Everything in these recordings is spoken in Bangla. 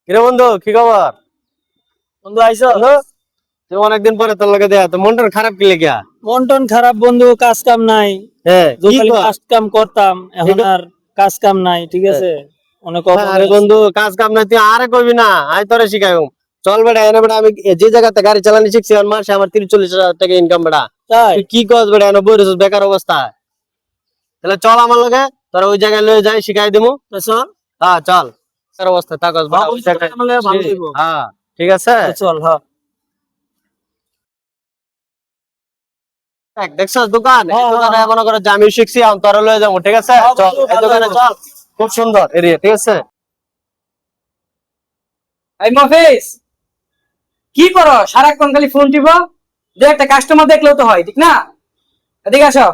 কিরে বন্ধু, কি খবর? বন্ধু আইসো? অনেকদিন পরে তোর লগে দেখা, তো মনটা খারাপ কি লেগা? মন টন খারাপ বন্ধু, কাজ কাম নাই। হ্যাঁ, কি খালি কর? কাজ কাম করতাম, এখন আর কাজ কাম নাই। ঠিক আছে, অনেক আরে বন্ধু, কাজ কাম নাই তুই আরে কইবি না, আই তোরে শিখাইম। চল বেটা, এনে বেটা আমি যে জায়গাতে গাড়ি চালানি শিখছি আর মাসে আমার 30-40 হাজার টাকা ইনকাম বেটা। তাই তুই কি কস বেটা, এনে বইরেছিস বেকার অবস্থা? তাহলে চল আমার লগে, তোরা ওই জায়গায় লয়ে যাই, শিখাই দিমু। তো চল। হ্যাঁ চল, বেকার অবস্থা থাকস বেটা ওই জায়গায়। ভালো হইবো। হ্যাঁ ঠিক আছে, তো চল। হ্যাঁ দেখছস দোকান, এই হ্যাঁ, দোকানে হ্যাঁ। মনে করে যে আমি শিখছি, আমি তোরা লয়ে যাবো। ঠিক আছে হ্যাঁ, চল, বন্ধু, এই ভালো দোকানে হইবো। চল, খুব সুন্দর এরিয়া। ঠিক আছে, এই মফিজ, কি করো সারাক্ষণ খালি ফোন টিপো? দু একটা কাস্টমার দেখলেও তো হয়, ঠিক না? এদিকে আসো।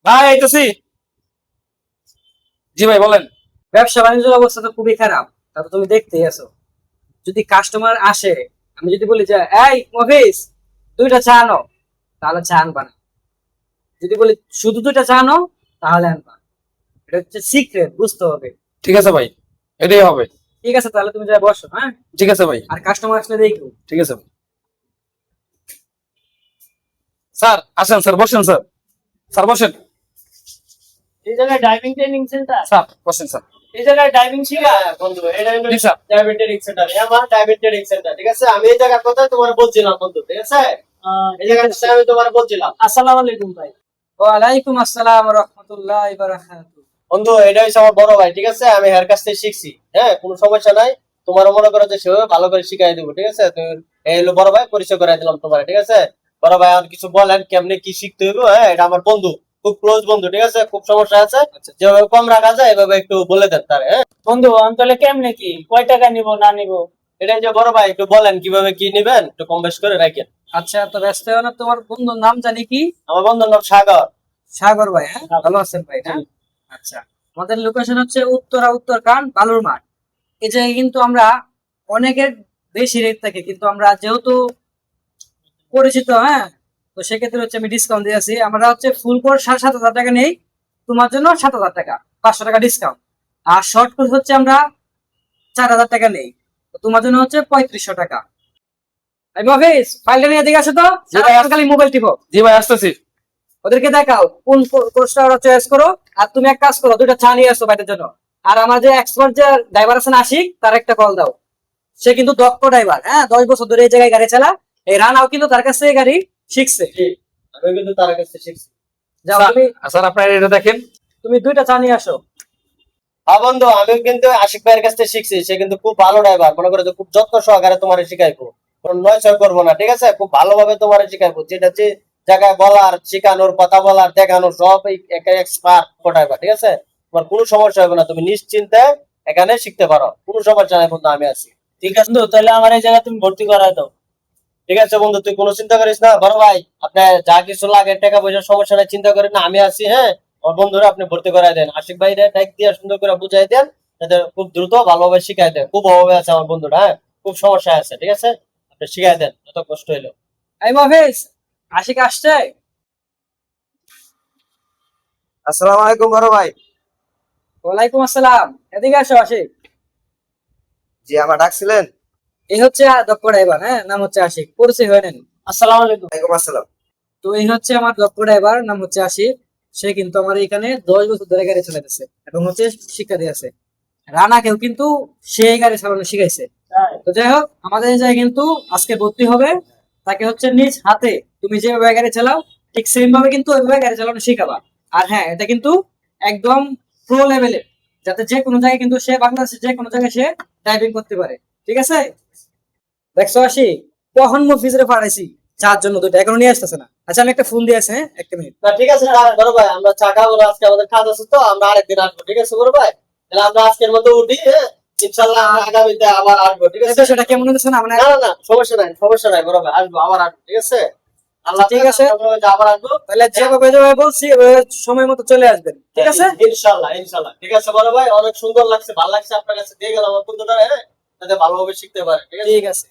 ভাই আইতেছি। জি ভাই বলেন। ব্যবসা বাণিজ্যের অবস্থা তো খুবই খারাপ, তারপর তুমি দেখতেই আছো। যদি কাস্টমার আসে, আমি যদি বলি যে এই মফিজ, 2টা চা আনো, তাহলে চা আনবা না। যদি বলি শুধু 2টা চা আনো, তাহলে আনবা। এটা হচ্ছে সিক্রেট, বুঝতে হবে। ঠিক আছে ভাই, এটাই হবে। ঠিক আছে, তাহলে তুমি যা বসো। হ্যাঁ, ঠিক আছে ভাই। আর কাস্টমার আসলে দেখো। ঠিক আছে ভাই। স্যার আসেন, স্যার বসেন, স্যার স্যার বসেন। এই জায়গায় ড্রাইভিং ট্রেনিং সেন্টার, স্যার বসেন স্যার। এই জায়গায় ড্রাইভিং শিখা। বন্ধু এটা হলো জি স্যার। ডায়াবেটিক সেন্টার, আমার ডায়াবেটিক সেন্টার। ঠিক আছে, আমি এই জায়গা কথা তোমার বলছিলাম বন্ধু। ঠিক আছে, এই জায়গাটা আমি তোমার বলছিলাম। আসসালামু আলাইকুম ভাই। ওয়ালাইকুম আসসালাম রাহমাতুল্লাহি ওয়া বারাকাতুহু। বন্ধু এটা হচ্ছে আমার বড় ভাই। ঠিক আছে, আমি হের কাছ থেকে শিখছি। হ্যাঁ, কোনো সমস্যা নাই, তোমার মনে করো যে সেভাবে ভালো করে শিখাই দেবো। ঠিক আছে, তো এই হলো বড় ভাই, পরিচয় করাই দিলাম তোমার। ঠিক আছে বড় ভাই, আর কিছু বলেন কেমনে কি শিখতে হইব? হ্যাঁ, এটা আমার বন্ধু, খুব ক্লোজ বন্ধু। ঠিক আছে, খুব সমস্যা আছে, যেভাবে কম রাখা যায় এভাবে একটু বলে দেন তার। হ্যাঁ বন্ধু অঞ্চলে কেমনে কি, কয় টাকা নিব না নিব? এটা যে বড় ভাই, একটু বলেন কিভাবে কি নিবেন, একটু কম বেশ করে রাখেন। আচ্ছা, তো ব্যস্ত হও না, তোমার বন্ধুর নাম জানি কি? আমার বন্ধুর নাম সাগর। সাগর ভাই। হ্যাঁ, ভালো আছেন ভাই? হ্যাঁ, আচ্ছা। আমাদের লোকেশন হচ্ছে উত্তরকান বালুর মাঠ। এই জায়গায় কিন্তু আমরা অনেকের বেশি রেট থাকে, কিন্তু আমরা যেহেতু পরিচিত, হ্যাঁ, তো সেক্ষেত্রে হচ্ছে আমি ডিসকাউন্ট দিয়েছি। আমরা হচ্ছে ফুল কোর্স 7,500 টাকা নেই, তোমার জন্য 7,000 টাকা, 500 টাকা ডিসকাউন্ট। আর শর্ট কোর্স হচ্ছে আমরা 4,000 টাকা নেই, তো তোমার জন্য হচ্ছে 3500 টাকা। এই মফিজ, ফাইলটা নিয়ে দিকে আসো তো। জি ভাই, সারাক্ষণ খালি মোবাইল টিপো। জি ভাই আসতেছি। ওদেরকে দেখাও কোন কোর্সটা ওরা চয়েস করো। আর তুমি এক কাজ করো, 2টা চা নিয়ে আসো বাইরের জন্য। আর আমার যে এক্সপার্ট যে ড্রাইভার আছেন আশিক, তার একটা কল দাও। সে কিন্তু দক্ষ ড্রাইভার, হ্যাঁ, 10 বছর ধরে এই জায়গায় গাড়ি চালা। এই রানাও কিন্তু তার কাছ থেকে গাড়ি শিখছে। আমি কিন্তু তার কাছে শিখছি। যাও স্যার, তুমি, স্যার আপনার এটা দেখেন। তুমি 2টা চা নিয়ে আসো। হ্যাঁ বন্ধু, আমি কিন্তু আশিক ভাইয়ের কাছ থেকে শিখছি। সে কিন্তু খুব ভালো ড্রাইভার, মনে করো যে খুব যত্ন সহকারে তোমার শিখাইবো, কোনো নয়ছয় করবো না। ঠিক আছে, খুব ভালোভাবে তোমার শিখাইবো, যেটা যে জায়গায় বলার, শিখানোর, কথা বলার, দেখানোর সব এক্সপার্ট ড্রাইভার। ঠিক আছে, তোমার কোনো সমস্যা হবে না, তুমি নিশ্চিন্তে এখানে শিখতে পারো, কোনো সমস্যা নাই বন্ধু, আমি আছি। ঠিক আছে বন্ধু, তাহলে আমার এই জায়গায় তুমি ভর্তি করাই দাও। ঠিক আছে বন্ধু, তুই কোনো চিন্তা করিস না বড় ভাই, আপনার যা কিছু লাগে টাকা পয়সার সমস্যা নাই, চিন্তা করেন না, আমি আছি। হ্যাঁ, আমার বন্ধুরা আপনি ভর্তি করাই দেন, আশিক ভাই টাইপ দিয়ে সুন্দর করে বুঝাই দেন, যাতে খুব দ্রুত ভালোভাবে শিখাই দেন। খুব অভাবে আছে আমার বন্ধুরা, হ্যাঁ, খুব সমস্যা আছে। ঠিক আছে, আপনি শিখাই দেন যত কষ্ট হইলো। এই মফিজ, আশিক আসছে? আসসালামু আলাইকুম বড় ভাই। ওয়ালাইকুম আসসালাম। এদিকে আসো আশিক। জি, আমার ডাকছিলেন? এই হচ্ছে দক্ষ ড্রাইভার, হ্যাঁ, নাম হচ্ছে আশিক, পরিচয় হয়ে নেন। আসসালামু আলাইকুম। ওয়ালাইকুম আসসালাম। তো এই হচ্ছে আমার দক্ষ ড্রাইভার, নাম হচ্ছে আশিক। সে কিন্তু আমার এখানে 10 বছর ধরে গাড়ি চালাতেছে এবং হচ্ছে শিক্ষা দিয়েছে। রানাকেও কিন্তু সেই গাড়ি চালানো শিখাইছে। তো যাই হোক, আমাদের এই জায়গায় কিন্তু আজকে ভর্তি হবে। তাকে হচ্ছে নিজ হাতে তুমি যেভাবে গাড়ি চালাও, ঠিক সেম ভাবে কিন্তু ওইভাবে গাড়ি চালানো শিখাবা। আর হ্যাঁ, এটা কিন্তু একদম প্রো লেভেলের, যাতে যে কোনো জায়গায় কিন্তু সে বাংলাদেশের যে কোনো জায়গায় সে ড্রাইভিং করতে পারে। ঠিক আছে, দেখছো আসি, কখন মফিজরে পাঠাইছি চার জন্য 2টা, এখনো নিয়ে আসতেছে না। আচ্ছা, আমি একটা ফোন দিয়ে আছে, হ্যাঁ, একটা মিনিট। না ঠিক আছে বড় ভাই, আমরা চা খাবো না, আজকে আমাদের কাজ আছে, তো আমরা আরেকদিন আসবো। ঠিক আছে বড় ভাই, তাহলে আমরা আজকের মতো উঠি। হ্যাঁ, ইনশাল্লাহ আমরা আগামীতে আবার আসবো। ঠিক আছে, সেটা কেমন হচ্ছে না মানে? না না না, সমস্যা নাই, সমস্যা নাই বড় ভাই, আসবো, আবার আসবো। ঠিক আছে, আল্লাহ ঠিক আছে, হাফেজ, আবার আসবো। তাহলে যেভাবে যেভাবে বলছি ওইভাবে সময় মতো চলে আসবেন। ঠিক আছে, ইনশাল্লাহ ইনশাল্লাহ। ঠিক আছে বড় ভাই, অনেক সুন্দর লাগছে, ভালো লাগছে আপনার কাছে দিয়ে গেলাম আমার বন্ধুটা। হ্যাঁ, যাতে ভালোভাবে শিখতে পারে। ঠিক আছে। ঠিক আছে।